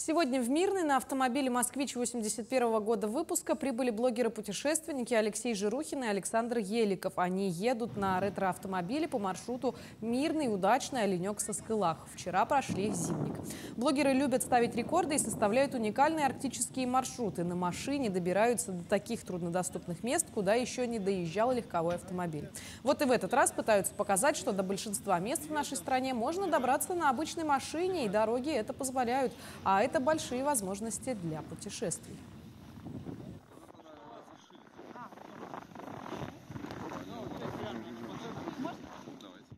Сегодня в Мирный на автомобиле «Москвич» 81-го года выпуска прибыли блогеры-путешественники Алексей Жирухин и Александр Еликов. Они едут на ретро-автомобиле по маршруту Мирный, Удачный, Оленек-Саскылах. Вчера прошли Зимник. Блогеры любят ставить рекорды и составляют уникальные арктические маршруты. На машине добираются до таких труднодоступных мест, куда еще не доезжал легковой автомобиль. Вот и в этот раз пытаются показать, что до большинства мест в нашей стране можно добраться на обычной машине, и дороги это позволяют. А это большие возможности для путешествий.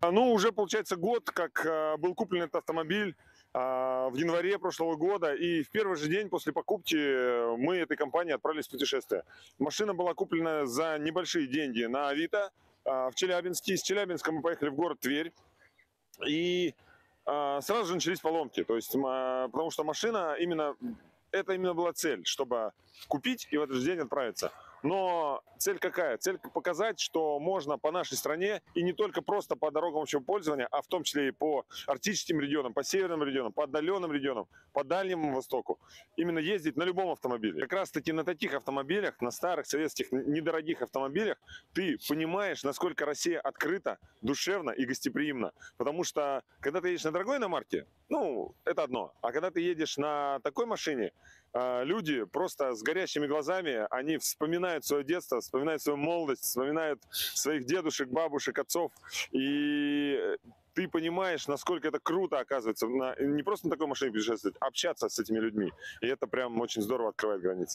Ну, уже получается год, как был куплен этот автомобиль в январе прошлого года. И в первый же день после покупки мы этой компании отправились в путешествие. Машина была куплена за небольшие деньги на Авито в Челябинске. Из Челябинска мы поехали в город Тверь. И сразу же начались поломки. То есть, потому что машина это именно была цель, чтобы купить и в этот же день отправиться. Но цель какая? Цель показать, что можно по нашей стране, и не только просто по дорогам общего пользования, а в том числе и по арктическим регионам, по северным регионам, по отдаленным регионам, по Дальнему Востоку, именно ездить на любом автомобиле. Как раз таки на таких автомобилях, на старых советских недорогих автомобилях, ты понимаешь, насколько Россия открыта, душевна и гостеприимна. Потому что, когда ты едешь на дорогой иномарке, ну, это одно. А когда ты едешь на такой машине, люди просто с горящими глазами, они вспоминают свое детство, вспоминают свою молодость, вспоминают своих дедушек, бабушек, отцов. И ты понимаешь, насколько это круто, оказывается, не просто на такой машине путешествовать, а общаться с этими людьми. И это прям очень здорово открывает границы.